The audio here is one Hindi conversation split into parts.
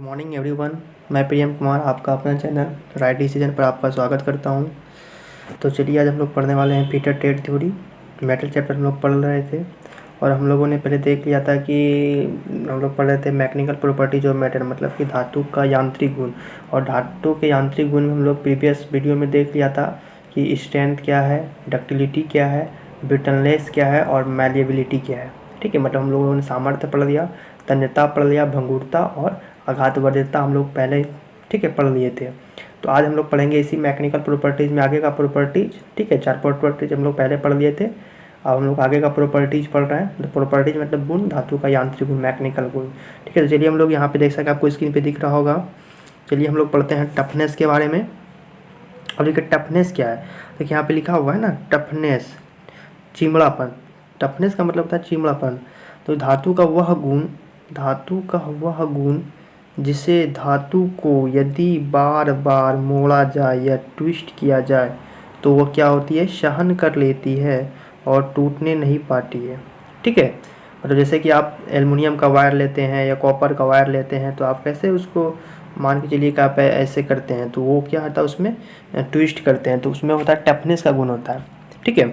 Morning everyone. मैं प्रियम कुमार आपका अपना चैनल राइट डिसीजन पर आपका स्वागत करता हूं। तो चलिए आज हम लोग पढ़ने वाले हैं पीटर टेट थ्योरी। मेटल चैप्टर हम लोग पढ़ रहे थे और हम लोगों ने पहले देख लिया था कि हम लोग पढ़ रहे थे मैकेनिकल प्रॉपर्टीज ऑफ मैटर, मतलब कि धातु का यांत्रिक गुण। और धातु के यांत्रिक गुण में हम लोग प्रीवियस वीडियो में देख लिया था कि स्ट्रेंथ क्या है, डक्टिलिटी क्या है, ब्रिटलनेस क्या है और मैलिएबिलिटी क्या है। ठीक है, मतलब हम लोगों ने सामर्थ्य पढ़ लिया, तन्यता पढ़ लिया, भंगुरता और आघातवर्ध्यता हम लोग पहले ठीक है पढ़ लिए थे। तो आज हम लोग पढ़ेंगे इसी मैकेनिकल प्रॉपर्टीज़ में आगे का प्रॉपर्टीज। ठीक है, 4 प्रॉपर्टीज हम लोग पहले पढ़ लिए थे, अब हम लोग आगे का प्रॉपर्टीज पढ़ रहे हैं। तो प्रॉपर्टीज मतलब गुण, धातु का यांत्रिक गुण, मैकेनिकल गुण। ठीक है, तो चलिए हम लोग यहाँ पे देख सकते हैं, आपको स्क्रीन पे दिख रहा होगा। चलिए हम लोग पढ़ते हैं टफनेस के बारे में। अब देखिए टफनेस क्या है, देखिए यहाँ पे लिखा हुआ है ना टफनेस, चिमड़ापन। टफनेस का मतलब होता है चिमड़ापन। तो धातु का वह गुण जिसे धातु को यदि बार बार मोड़ा जाए या ट्विस्ट किया जाए तो वह क्या होती है, सहन कर लेती है और टूटने नहीं पाती है। ठीक है, मतलब जैसे कि आप एल्युमिनियम का वायर लेते हैं या कॉपर का वायर लेते हैं तो आप कैसे उसको मान के चलिए कि आप ऐसे करते हैं तो वो क्या होता है, उसमें ट्विस्ट करते हैं तो उसमें होता है टफनेस का गुण होता है। ठीक है,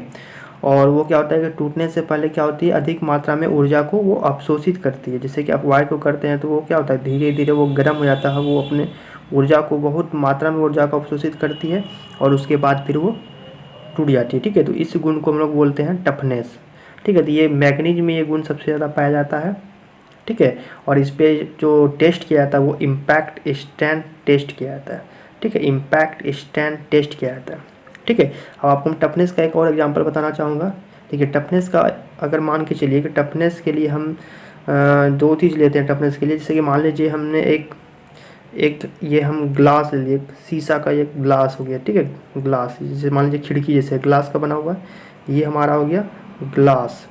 और वो क्या होता है कि टूटने से पहले क्या होती है, अधिक मात्रा में ऊर्जा को वो अवशोषित करती है। जैसे कि आप वायर को करते हैं तो वो क्या होता है, धीरे धीरे वो गर्म हो जाता है, वो अपने ऊर्जा को बहुत मात्रा में ऊर्जा को अवशोषित करती है और उसके बाद फिर वो टूट जाती है। ठीक है, तो इस गुण को हम लोग बोलते हैं टफनेस। ठीक है, तो ये मैग्नीज में ये गुण सबसे ज़्यादा पाया जाता है। ठीक है, और इस पर जो टेस्ट किया जाता है वो इम्पैक्ट स्ट्रेंथ टेस्ट किया जाता है। ठीक है, इम्पैक्ट स्ट्रेंथ टेस्ट किया जाता है। ठीक है, अब आपको मैं टफनेस का एक और एग्जांपल बताना चाहूँगा। देखिए टफनेस का अगर मान के चलिए कि टफनेस के लिए हम दो चीज़ लेते हैं टफनेस के लिए। जैसे कि मान लीजिए हमने एक ये हम ग्लास ले लिए, शीशा का एक ग्लास हो गया। ठीक है, ग्लास जैसे मान लीजिए खिड़की जैसे ग्लास का बना हुआ है, ये हमारा हो गया ग्लास।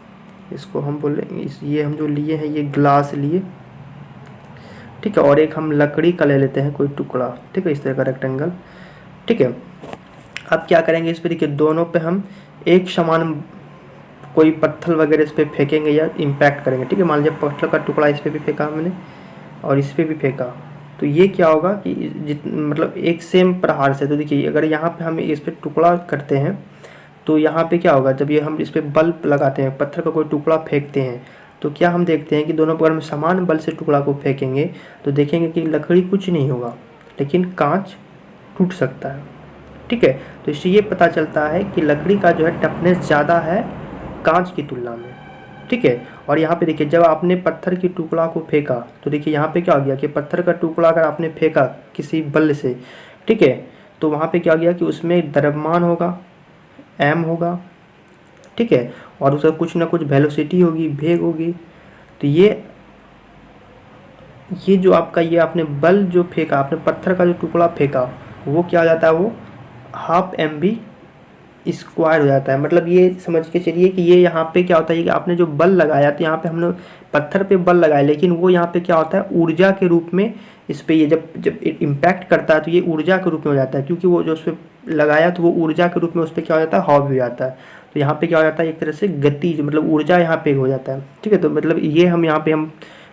इसको हम बोले ये हम जो लिए हैं ये ग्लास लिए। ठीक है, और एक हम लकड़ी का ले लेते हैं कोई टुकड़ा। ठीक है, इस तरह का रेक्टेंगल। ठीक है, अब क्या करेंगे इस पे, देखिए दोनों पे हम एक समान कोई पत्थर वगैरह इस पे फेंकेंगे या इम्पैक्ट करेंगे। ठीक है, मान लीजिए पत्थर का टुकड़ा इस पे भी फेंका हमने और इस पे भी फेंका, तो ये क्या होगा कि मतलब एक सेम प्रहार से। तो देखिए अगर यहाँ पे हम इस पे टुकड़ा करते हैं तो यहाँ पे क्या होगा, जब ये हम इस पे बल लगाते हैं, पत्थर का कोई टुकड़ा फेंकते हैं तो क्या हम देखते हैं कि दोनों पर हम समान बल से टुकड़ा को फेंकेंगे तो देखेंगे कि लकड़ी कुछ नहीं होगा लेकिन कांच टूट सकता है। ठीक है, तो इससे ये पता चलता है कि लकड़ी का जो है टफनेस ज़्यादा है कांच की तुलना में। ठीक है, और यहाँ पे देखिए जब आपने पत्थर की टुकड़ा को फेंका तो देखिए यहाँ पे क्या हो गया कि पत्थर का टुकड़ा अगर आपने फेंका किसी बल से, ठीक है, तो वहाँ पे क्या हो गया कि उसमें द्रव्यमान होगा, एम होगा। ठीक है, और उसका कुछ ना कुछ वेलोसिटी होगी, वेग होगी। तो ये जो आपका ये आपने बल जो फेंका, आपने पत्थर का जो टुकड़ा फेंका वो क्या हो जाता है, वो हाफ एम बी स्क्वायर हो जाता है। मतलब ये समझ के चलिए कि ये यहाँ पे क्या होता है कि आपने जो बल लगाया तो यहाँ पे हमने पत्थर पे बल लगाया, लेकिन वो यहाँ पे क्या होता है ऊर्जा के रूप में इस पे ये जब इम्पैक्ट करता है तो ये ऊर्जा के रूप में हो जाता है, क्योंकि वो जो उस पर लगाया तो वो ऊर्जा के रूप में उस पर क्या हो जाता है, हावी हो जाता है। तो यहाँ पे क्या हो जाता है एक तरह से गति, मतलब ऊर्जा यहाँ पे हो जाता है। ठीक है, तो मतलब ये हम यहाँ पे हम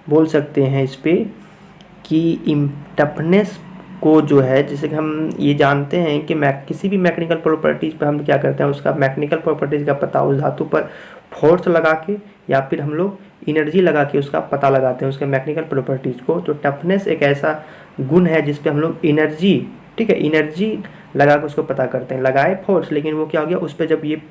बोल सकते हैं इस पर कि टफनेस को जो है, जैसे कि हम ये जानते हैं कि किसी भी मैकेनिकल प्रॉपर्टीज़ पर हम क्या करते हैं, उसका मैकेनिकल प्रॉपर्टीज़ का पता उस धातु पर फोर्स लगा के या फिर हम लोग एनर्जी लगा के उसका पता लगाते हैं उसके मैकेनिकल प्रॉपर्टीज़ को। तो टफनेस एक ऐसा गुण है जिस पे हम लोग एनर्जी, ठीक है, एनर्जी लगा के उसको पता करते हैं। लगाए फोर्स, लेकिन वो क्या हो गया उस पर जब ये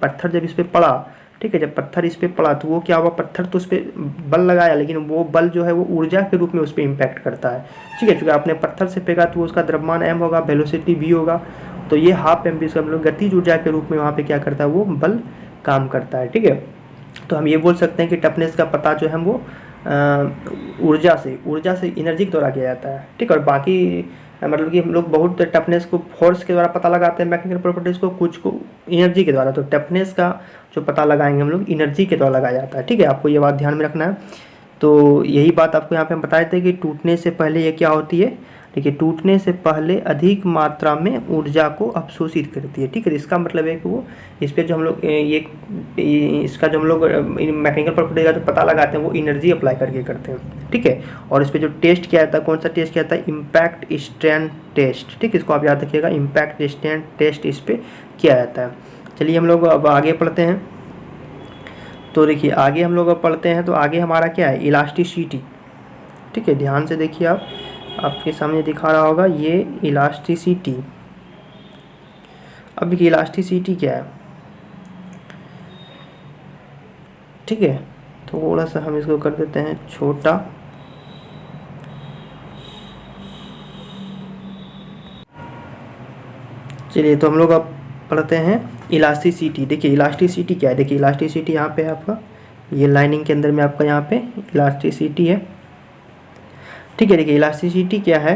पत्थर जब इस पर पड़ा, ठीक है, जब पत्थर इस पर पड़ा तो वो क्या हुआ, पत्थर तो उस पर बल लगाया लेकिन वो बल जो है वो ऊर्जा के रूप में उस पर इम्पैक्ट करता है। ठीक है, क्योंकि आपने पत्थर से फेंका तो उसका द्रव्यमान एम होगा, वेलोसिटी वी होगा, तो ये हाफ एम बी से हम लोग गतिज ऊर्जा के रूप में वहाँ पे क्या करता है, वो बल काम करता है। ठीक है, तो हम ये बोल सकते हैं कि टफनेस का पता जो है वो ऊर्जा से एनर्जी के द्वारा किया जाता है। ठीक है, और बाकी मतलब कि हम लोग बहुत टफनेस को फोर्स के द्वारा पता लगाते हैं मैकेनिकल प्रॉपर्टीज़ को, कुछ को एनर्जी के द्वारा। तो टफनेस का जो पता लगाएंगे हम लोग एनर्जी के द्वारा लगाया जाता है। ठीक है, आपको ये बात ध्यान में रखना है तो यही बात आपको यहाँ पे हम बताए थे कि टूटने से पहले ये क्या होती है, देखिए टूटने से पहले अधिक मात्रा में ऊर्जा को अवशोषित करती है। ठीक है, इसका मतलब है कि वो इस पर जो हम लोग इसका जो हम लोग मैकेनिकल प्रॉपर्टी का जो पता लगाते हैं वो एनर्जी अप्लाई करके करते हैं। ठीक है, और इस पर जो टेस्ट किया जाता है, कौन सा टेस्ट किया जाता है, इम्पैक्ट स्ट्रेन टेस्ट। ठीक है, इसको आप याद रखिएगा, इम्पैक्ट स्ट्रेन टेस्ट इस पर किया जाता है। चलिए हम लोग अब आगे पढ़ते हैं। तो देखिए आगे हम लोग अब पढ़ते हैं, तो आगे हमारा क्या है, इलास्टिसिटी। ठीक है, ध्यान से देखिए, आप आपके सामने दिखा रहा होगा ये इलास्टिसिटी। अब देखिए इलास्टिसिटी क्या है। ठीक है, थोड़ा सा हम इसको कर देते हैं छोटा। चलिए तो हम लोग अब पढ़ते हैं इलास्टिसिटी। देखिए इलास्टिसिटी क्या है, देखिए इलास्टिसिटी यहाँ पे है आपका, ये लाइनिंग के अंदर में आपका यहाँ पे इलास्टिसिटी है। ठीक है, देखिए इलास्टिसिटी क्या है,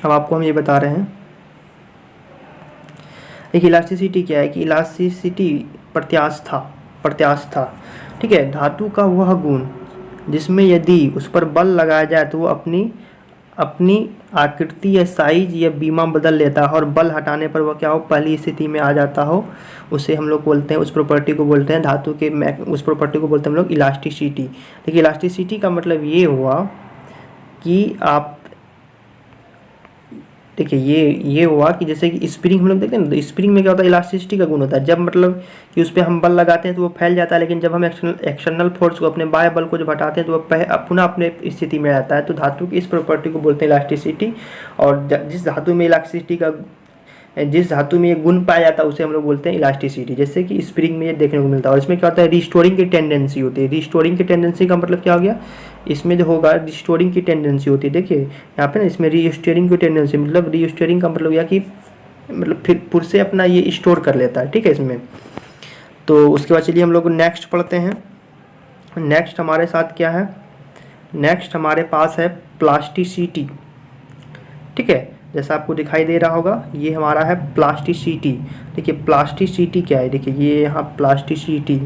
अब आपको हम ये बता रहे हैं। देखिए इलास्टिसिटी क्या है कि इलास्टिसिटी प्रत्यास्था। ठीक है, धातु का वह गुण जिसमें यदि उस पर बल लगाया जाए तो वो अपनी आकृति या साइज या बीमा बदल लेता है, और बल हटाने पर वह क्या हो, पहली स्थिति में आ जाता हो, उसे हम लोग बोलते हैं, उस प्रॉपर्टी को बोलते हैं धातु के उस प्रॉपर्टी को बोलते हैं हम लोग इलास्टिसिटी। देखिए इलास्टिसिटी का मतलब ये हुआ कि आप देखिए ये हुआ कि जैसे कि स्प्रिंग हम लोग देखते हैं ना, तो स्प्रिंग में क्या होता है, इलास्टिसिटी का गुण होता है। जब मतलब कि उस पर हम बल लगाते हैं तो वो फैल जाता है, लेकिन जब हम एक्सटर्नल फोर्स को, अपने बाह्य बल को जब हटाते हैं तो वो पुनः अपने स्थिति में आता है। तो धातु की इस प्रॉपर्टी को बोलते हैं इलास्टिसिटी। और जिस धातु में ये गुण पाया जाता है उसे हम लोग बोलते हैं इलास्टिसिटी। जैसे कि स्प्रिंग में ये देखने को मिलता है। और इसमें क्या होता है, रिस्टोरिंग की टेंडेंसी होती है। रिस्टोरिंग की टेंडेंसी का मतलब क्या हो गया, इसमें जो होगा रिस्टोरिंग की टेंडेंसी होती है। देखिए यहाँ पे ना, इसमें रिस्टोरिंग की टेंडेंसी, मतलब रिस्टोरिंग का मतलब यह कि मतलब फिर से अपना ये स्टोर कर लेता है। ठीक है, इसमें तो उसके बाद चलिए हम लोग नेक्स्ट पढ़ते हैं। नेक्स्ट हमारे साथ क्या है, नेक्स्ट हमारे पास है प्लास्टिसिटी। ठीक है, जैसा आपको दिखाई दे रहा होगा ये हमारा है प्लास्टिसिटी। देखिए प्लास्टिसिटी क्या है, देखिए ये यहाँ प्लास्टिसिटी।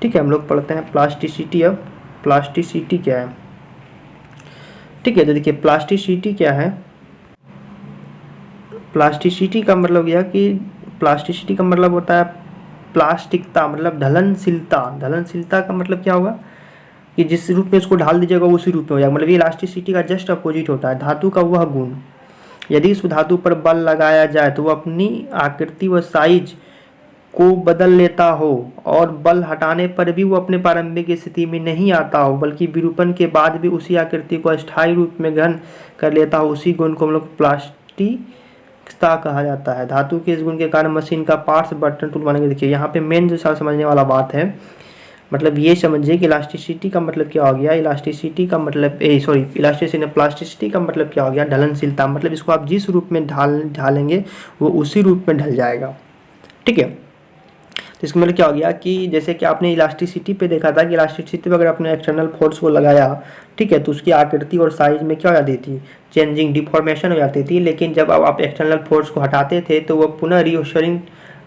ठीक है, हम लोग पढ़ते हैं प्लास्टिसिटी। अब प्लास्टिसिटी क्या है, ठीक है, तो देखिए प्लास्टिसिटी क्या है, प्लास्टिसिटी का मतलब यह कि प्लास्टिसिटी का मतलब होता है प्लास्टिकता, मतलब ढलनशीलता। ढलनशीलता का मतलब क्या होगा कि जिस रूप में इसको ढाल दीजिएगा उसी रूप में हो जाएगा, मतलब ये इलास्टिसिटी का जस्ट अपोजिट होता है। धातु का वह गुण यदि इस धातु पर बल लगाया जाए तो वह अपनी आकृति व साइज को बदल लेता हो, और बल हटाने पर भी वो अपने प्रारंभिक स्थिति में नहीं आता हो, बल्कि विरूपण के बाद भी उसी आकृति को अस्थायी रूप में ग्रहण कर लेता हो, उसी गुण को हम लोग प्लास्टिकता कहा जाता है। धातु के इस गुण के कारण मशीन का पार्ट्स, बर्तन, टूल बनेंगे। देखिए यहाँ पे मेन जो समझने वाला बात है, मतलब ये समझिए कि इलास्टिसिटी का मतलब क्या हो गया, इलास्टिसिटी का मतलब प्लास्टिसिटी का मतलब क्या हो गया, ढलनशीलता। मतलब इसको आप जिस रूप में ढालेंगे वो उसी रूप में ढल जाएगा। ठीक है, तो इसका मतलब क्या हो गया कि जैसे कि आपने इलास्टिसिटी पे देखा था कि इलास्टिसिटी पे अगर आपने एक्सटर्नल फोर्स को लगाया, ठीक है, तो उसकी आकृति और साइज में क्या हो जाती थी, चेंजिंग, डिफॉर्मेशन हो जाती थी। लेकिन जब अब आप एक्सटर्नल फोर्स को हटाते थे तो वह पुनः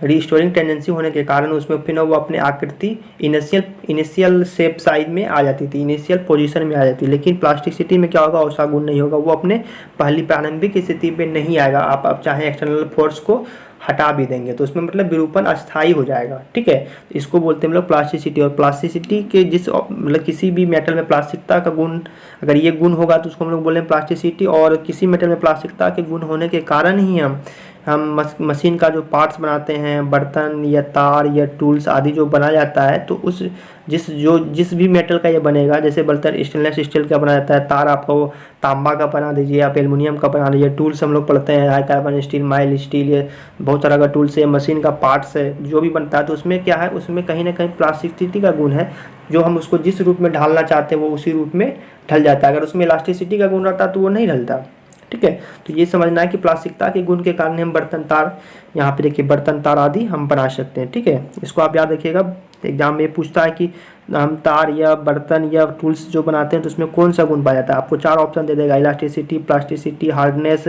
रिस्टोरिंग टेंडेंसी होने के कारण उसमें फिर वो अपने आकृति इनिशियल शेप साइज में आ जाती थी, इनिशियल पोजीशन में आ जाती। लेकिन प्लास्टिसिटी में क्या होगा, ऐसा गुण नहीं होगा, वो अपने पहली प्रारंभिक स्थिति पे नहीं आएगा। आप चाहे एक्सटर्नल फोर्स को हटा भी देंगे तो उसमें मतलब विरूपण अस्थायी हो जाएगा। ठीक है, इसको बोलते हैं हम लोग प्लास्टिसिटी। और प्लास्टिसिटी के जिस मतलब किसी भी मेटल में प्लास्टिकता का गुण अगर ये गुण होगा तो उसको हम लोग बोले हैं प्लास्टिसिटी। और किसी मेटल में प्लास्टिकता के गुण होने के कारण ही हम मशीन का जो पार्ट्स बनाते हैं, बर्तन या तार या टूल्स आदि जो बनाया जाता है, तो उस जिस भी मेटल का ये बनेगा, जैसे बर्तन स्टेनलेस स्टील का बना जाता है, तार आपको तांबा का बना दीजिए, आप एल्युमिनियम का बना दीजिए, टूल्स हम लोग पढ़ते हैं high carbon steel, mile steel, ये बहुत तरह का टूल्स है, मशीन का पार्ट्स है, जो भी बनता है, तो उसमें क्या है, उसमें कहीं ना कहीं प्लास्टिसिटी का गुण है। जो हम उसको जिस रूप में ढालना चाहते हैं वो उसी रूप में ढल जाता है। अगर उसमें इलास्टिसिटी का गुण रहता तो वो नहीं ढलता। ठीक है, तो ये समझना है कि प्लास्टिकता के गुण के कारण हम बर्तन, तार, यहाँ पे देखिए बर्तन, तार आदि हम बना सकते हैं। ठीक है, इसको आप याद रखिएगा, एग्जाम में पूछता है कि हम तार या बर्तन या टूल्स जो बनाते हैं तो उसमें कौन सा गुण पाया जाता है। आपको 4 ऑप्शन दे देगा, इलास्टिसिटी, प्लास्टिसिटी, हार्डनेस,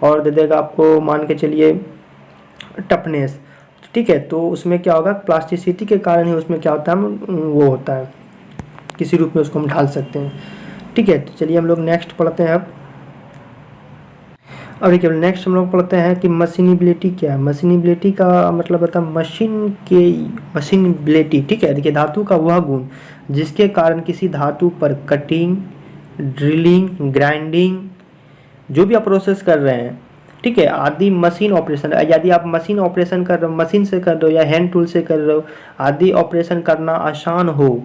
और दे देगा आपको मान के चलिए टफनेस। ठीक है, तो उसमें क्या होगा, प्लास्टिसिटी के कारण ही उसमें क्या होता है, वो होता है। किसी रूप में उसको हम ढाल सकते हैं। ठीक है, तो चलिए हम लोग नेक्स्ट पढ़ते हैं अब देखिए नेक्स्ट हम लोग पढ़ते हैं कि मशीनिबिलिटी क्या है। मशीनिबिलिटी का मतलब होता है मशीनिबिलिटी। ठीक है, देखिए धातु का वह गुण जिसके कारण किसी धातु पर कटिंग, ड्रिलिंग, ग्राइंडिंग जो भी आप प्रोसेस कर रहे हैं, ठीक है, आदि मशीन ऑपरेशन, यदि आप मशीन ऑपरेशन कर रहे हो, मशीन से कर रहे हो या हैंड टूल से कर रहे हो, आदि ऑपरेशन करना आसान हो,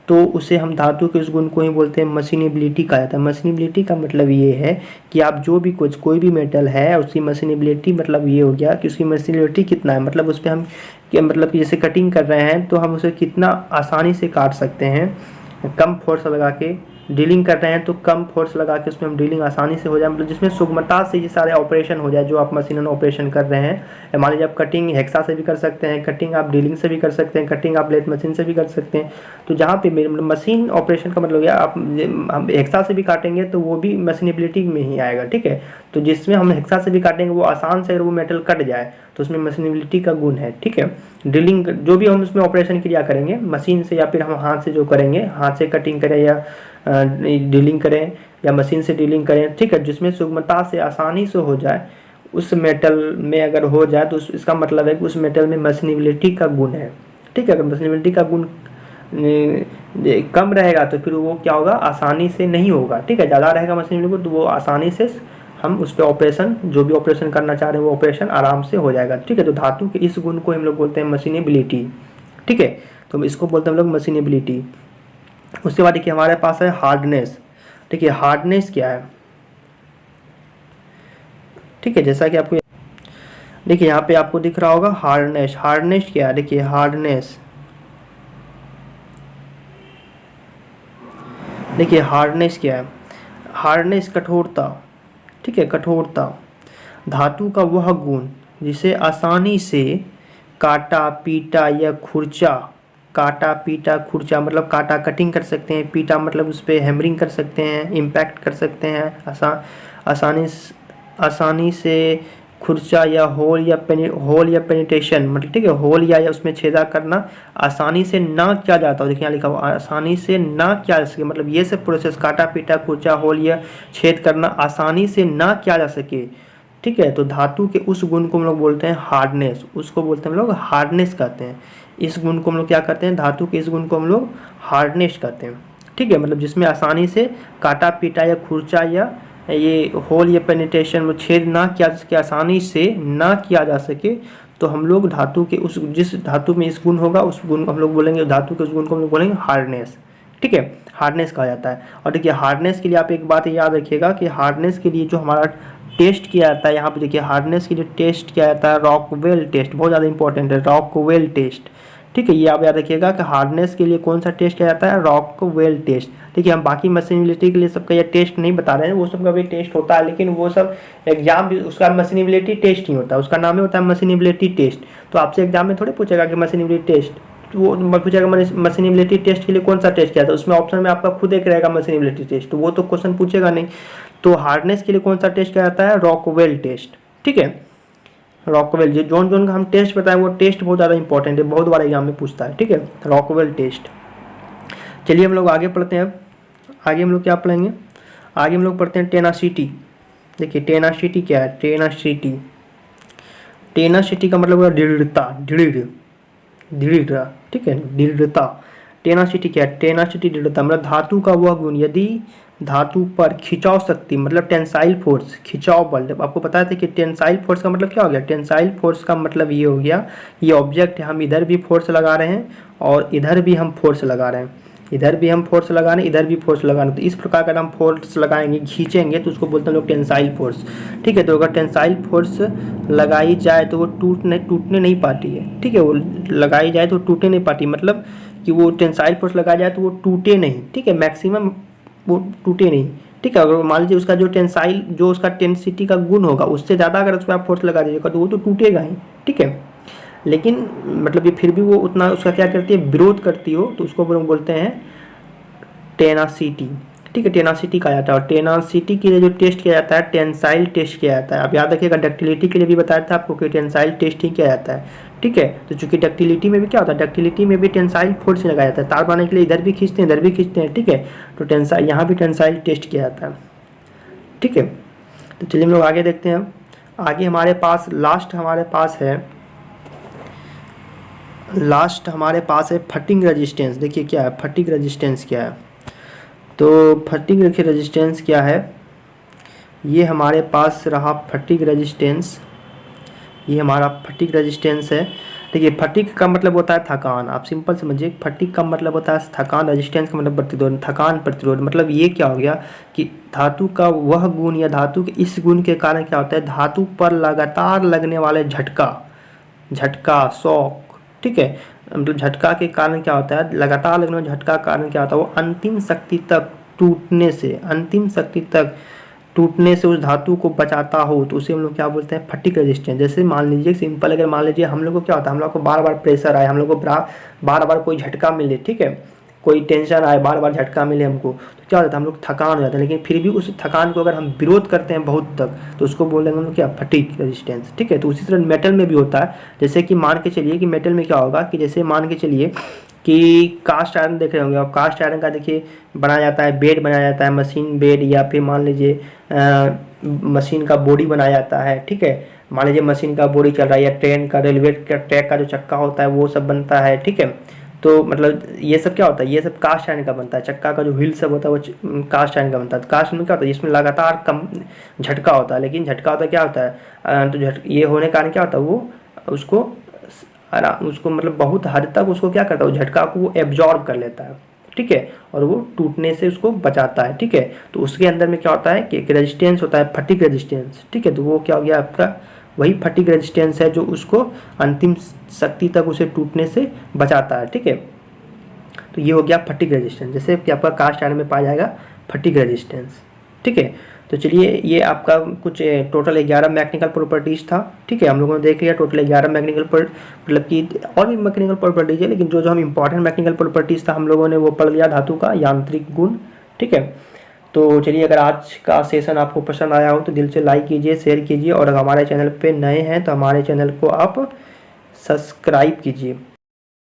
तो उसे हम धातु के उस गुण को ही बोलते हैं मशीनिबिलिटी कहा जाता है। मशीनिबिलिटी का मतलब ये है कि आप जो भी कोई भी मेटल है उसकी मशीनिबिलिटी मतलब ये हो गया कि उसकी मशीनिबिलिटी कितना है, मतलब उस पर हम मतलब कि जैसे कटिंग कर रहे हैं तो हम उसे कितना आसानी से काट सकते हैं, कम फोर्स लगा के। ड्रिलिंग कर रहे हैं तो कम फोर्स लगा के उसमें हम ड्रिलिंग आसानी से हो जाए, मतलब जिसमें सुगमता से ये सारे ऑपरेशन हो जाए जो आप मशीन ऑपरेशन कर रहे हैं। मान लीजिए आप कटिंग हेक्सा से भी कर सकते हैं, कटिंग आप ड्रिलिंग से भी कर सकते हैं, कटिंग आप लेथ मशीन से भी कर सकते हैं। तो जहाँ पे मशीन ऑपरेशन का मतलब गया आप हम हेक्सा से भी काटेंगे तो वो भी मशीनिबिलिटी में ही आएगा। ठीक है, तो जिसमें हम हेक्सा से भी काटेंगे वो आसान से अगर वो मेटल कट जाए तो उसमें मशीनिबिलिटी का गुण है। ठीक है, ड्रिलिंग जो भी हम उसमें ऑपरेशन क्रिया करेंगे मशीन से या फिर हम हाथ से जो करेंगे, हाथ से कटिंग करें या ड्रिलिंग करें या मशीन से ड्रिलिंग करें, ठीक है, जिसमें सुगमता से आसानी से हो जाए उस मेटल में अगर हो जाए तो इसका मतलब है कि उस मेटल में मशीनिबिलिटी का गुण है। ठीक है, अगर मशीनिबिलिटी का गुण कम रहेगा तो फिर वो क्या होगा, आसानी से नहीं होगा। ठीक है, ज़्यादा रहेगा मशीनिबिलिटी तो वो आसानी से हम उस पर ऑपरेशन जो भी ऑपरेशन करना चाह रहे हैं वो ऑपरेशन आराम से हो जाएगा। ठीक है, तो धातु के इस गुण को हम लोग बोलते हैं मशीनिबिलिटी। ठीक है, तो इसको बोलते हैं हम लोग मशीनिबिलिटी। उसके बाद देखिए हमारे पास है हार्डनेस। देखिए हार्डनेस क्या है, ठीक है, जैसा कि आपको देखिए यहाँ पे आपको दिख रहा होगा हार्डनेस। हार्डनेस क्या है, देखिए हार्डनेस, देखिए हार्डनेस क्या है, हार्डनेस कठोरता। ठीक है, कठोरता धातु का वह गुण जिसे आसानी से काटा पीटा या खुरचा, काटा पीटा खुरचा मतलब काटा कटिंग कर सकते हैं, पीटा मतलब उस पर हैमरिंग कर सकते हैं, इम्पैक्ट कर सकते हैं, आसानी से खुरचा या होल या पेनिट्रेशन मतलब, ठीक है, होल या उसमें छेदा करना आसानी से ना किया जाता हो। देखिए यहाँ लिखा हुआ आसानी से ना किया जा सके, मतलब ये सब प्रोसेस काटा पीटा खुरचा होल या छेद करना आसानी से ना किया जा सके। ठीक है, तो धातु के उस गुण को हम लोग बोलते हैं हार्डनेस, उसको बोलते हैं हम लोग हार्डनेस कहते हैं। इस गुण को हम लोग क्या करते हैं, धातु के इस गुण को हम लोग हार्डनेस कहते हैं। ठीक है, मतलब जिसमें आसानी से काटा पीटा या खुरचा या ये होल या पेनिट्रेशन में छेद ना किया जा सके, आसानी से ना किया जा सके, तो हम लोग धातु के उस जिस धातु में इस गुण होगा उस गुण हम लोग बोलेंगे, धातु के उस गुण को हम लोग बोलेंगे हार्डनेस। ठीक है, हार्डनेस कहा जाता है। और देखिए हार्डनेस के लिए आप एक बात याद रखिएगा कि हार्डनेस के लिए जो हमारा टेस्ट किया जाता है, यहाँ पे देखिए हार्डनेस के लिए टेस्ट किया जाता है रॉकवेल टेस्ट, बहुत ज़्यादा इंपॉर्टेंट है रॉकवेल टेस्ट। ठीक है, ये आप याद रखिएगा कि हार्डनेस के लिए कौन सा टेस्ट किया जाता है, रॉकवेल टेस्ट। ठीक है, हम बाकी मशीनिबिलिटी के लिए सबका ये टेस्ट नहीं बता रहे हैं, वो सबका भी टेस्ट होता है, लेकिन वो सब एग्जाम उसका मशीनिबिलिटी टेस्ट नहीं होता, उसका नाम ही होता है मशीनिबिलिटी टेस्ट। तो आपसे एग्जाम में थोड़े पूछेगा कि मशीनिबिलिटी टेस्ट, वो पूछेगा मशीनिबिलिटी टेस्ट के लिए कौन सा टेस्ट किया था, उसमें ऑप्शन में आपका खुद एक रहेगा मशीनिबिलिटी टेस्ट, तो वो तो क्वेश्चन पूछेगा नहीं। तो हार्डनेस के लिए कौन सा टेस्ट किया जाता है, रॉकवेल टेस्ट। ठीक है, रॉकवेल जो जोन जोन का हम टेस्ट बताएं वो टेस्ट बहुत ज़्यादा इंपॉर्टेंट है, बहुत बार एग्जाम में पूछता है। ठीक है, रॉकवेल टेस्ट। चलिए हम लोग आगे पढ़ते हैं। अब आगे हम लोग क्या पढ़ेंगे, आगे हम लोग पढ़ते हैं टेनासिटी। देखिए टेनासिटी क्या है, टेनासिटी, टेनासिटी का मतलब दृढ़ता, दृढ़। ठीक है, दृढ़ता। टेनासिटी क्या है, टेनासिटी दृढ़ता मतलब धातु का वह गुण यदि धातु पर खिंचाव शक्ति मतलब टेंसाइल फोर्स, खिंचाव बल। आपको पता है कि टेंसाइल फोर्स का मतलब क्या हो गया, टेंसाइल फोर्स का मतलब ये हो गया, ये ऑब्जेक्ट है, हम इधर भी फोर्स लगा रहे हैं और इधर भी हम फोर्स लगा रहे हैं, इधर भी हम फोर्स लगा रहे हैं, इधर भी फोर्स लगा रहे हैं। तो इस प्रकार का हम फोर्स लगाएंगे, खींचेंगे तो उसको बोलते हैं लोग टेंसाइल फोर्स। ठीक है, तो अगर टेंसाइल फोर्स लगाई जाए तो वो टूटने नहीं पाती है। ठीक है, वो लगाई जाए तो टूटने नहीं पाती, मतलब कि वो टेंसाइल फोर्स लगाया जाए तो वो टूटे नहीं। ठीक है, मैक्सिमम वो टूटे नहीं। ठीक है, अगर मान लीजिए उसका जो टेंसाइल जो उसका टेंसिटी का गुण होगा उससे ज़्यादा अगर उस पर आप फोर्स लगा दीजिएगा तो वो तो टूटेगा ही। ठीक है, लेकिन मतलब ये फिर भी वो उतना उसका क्या करती है, विरोध करती हो, तो उसको बोलते हैं टेनासिटी। ठीक है, टेनासिटी कहा जाता है। और टेनासिटी के लिए जो टेस्ट किया जाता है टेंसाइल टेस्ट किया जाता है। आप याद रखिएगा डक्टिलिटी के लिए भी बताया था आपको कि टेंसाइल टेस्ट ही किया जाता है। ठीक है। तो चूंकि डक्टिलिटी में भी क्या होता है, डक्टिलिटी में भी टेंसाइल फोर्स लगाया जाता है, तार बनाने के लिए इधर भी खींचते हैं इधर भी खींचते हैं, ठीक है। तो टेंसाइल यहाँ भी टेंसाइल टेस्ट किया जाता है, ठीक है। तो चलिए हम लोग आगे देखते हैं। आगे हमारे पास लास्ट हमारे पास है फटिंग रेजिस्टेंस। देखिए क्या है फटिंग रेजिस्टेंस क्या है। तो फटिंग रेजिस्टेंस क्या है, ये हमारे पास रहा फटिग रेजिस्टेंस, ये हमारा फटिग रेजिस्टेंस है। देखिए फटिग का मतलब होता है थकान, आप सिंपल समझिए। फटिग का मतलब होता है थकान, रेजिस्टेंस का मतलब प्रतिरोध, थकान प्रतिरोध। मतलब ये क्या हो गया कि धातु का वह गुण या धातु के इस गुण के कारण क्या होता है, धातु पर लगातार लगने वाले झटका शॉक, ठीक है। मतलब झटका के कारण क्या होता है, लगातार लगने वाले झटका के कारण क्या होता है, वो अंतिम शक्ति तक टूटने से उस धातु को बचाता हो, तो उसे हम लोग क्या बोलते हैं, फटिग रेजिस्टेंस। जैसे मान लीजिए सिंपल, अगर मान लीजिए हम लोग को क्या होता है, हम लोग को बार बार प्रेशर आए, हम लोग को बार बार कोई झटका मिले, ठीक है, कोई टेंशन आए, बार बार झटका मिले हमको, तो क्या होता है, हम लोग थकान हो जाते हैं। लेकिन फिर भी उस थकान को अगर हम विरोध करते हैं बहुत तक, तो उसको बोलेंगे हम लोग क्या, फटिग रेजिस्टेंस, ठीक है। तो उसी तरह मेटल में भी होता है। जैसे कि मान के चलिए कि मेटल में क्या होगा कि जैसे मान के चलिए कि कास्ट आयरन देख रहे होंगे आप, कास्ट आयरन का देखिए बनाया जाता है, बेड बनाया जाता है, मशीन बेड, या फिर मान लीजिए मशीन का बॉडी बनाया जाता है, ठीक है। मान लीजिए मशीन का बॉडी चल रहा है, या ट्रेन का, रेलवे का ट्रैक का जो चक्का होता है वो सब बनता है, ठीक है। तो मतलब ये सब क्या होता है, ये सब कास्ट आयरन का बनता है। चक्का का जो व्हील सब होता है वो कास्ट आयरन का बनता है। तो कास्ट में क्या होता है, इसमें लगातार कम झटका होता है, लेकिन झटका होता है क्या होता है, तो ये होने के कारण क्या होता है, वो उसको मतलब बहुत हद तक उसको क्या करता है, उस झटका को वो एब्जॉर्ब कर लेता है, ठीक है, और वो टूटने से उसको बचाता है, ठीक है। तो उसके अंदर में क्या होता है कि एक रेजिस्टेंस होता है, फटिग रेजिस्टेंस, ठीक है। तो वो क्या हो गया आपका, वही फटिग रेजिस्टेंस है जो उसको अंतिम शक्ति तक उसे टूटने से बचाता है, ठीक है। तो ये हो गया फटिग रेजिस्टेंस, जैसे कि आपका कास्ट आयरन में पाया जाएगा फटिग रेजिस्टेंस, ठीक है। तो चलिए ये आपका कुछ टोटल 11 मैकेनिकल प्रॉपर्टीज़ था, ठीक है। हम लोगों ने देख लिया टोटल 11 मैकेनिकल मतलब कि और भी मैकेनिकल प्रॉपर्टीज है, लेकिन जो हम इंपॉर्टेंट मैकेनिकल प्रॉपर्टीज़ था हम लोगों ने वो पढ़ लिया, धातु का यांत्रिक गुण, ठीक है। तो चलिए अगर आज का सेशन आपको पसंद आया हो तो दिल से लाइक कीजिए, शेयर कीजिए, और अगर हमारे चैनल पे नए हैं तो हमारे चैनल को आप सब्सक्राइब कीजिए।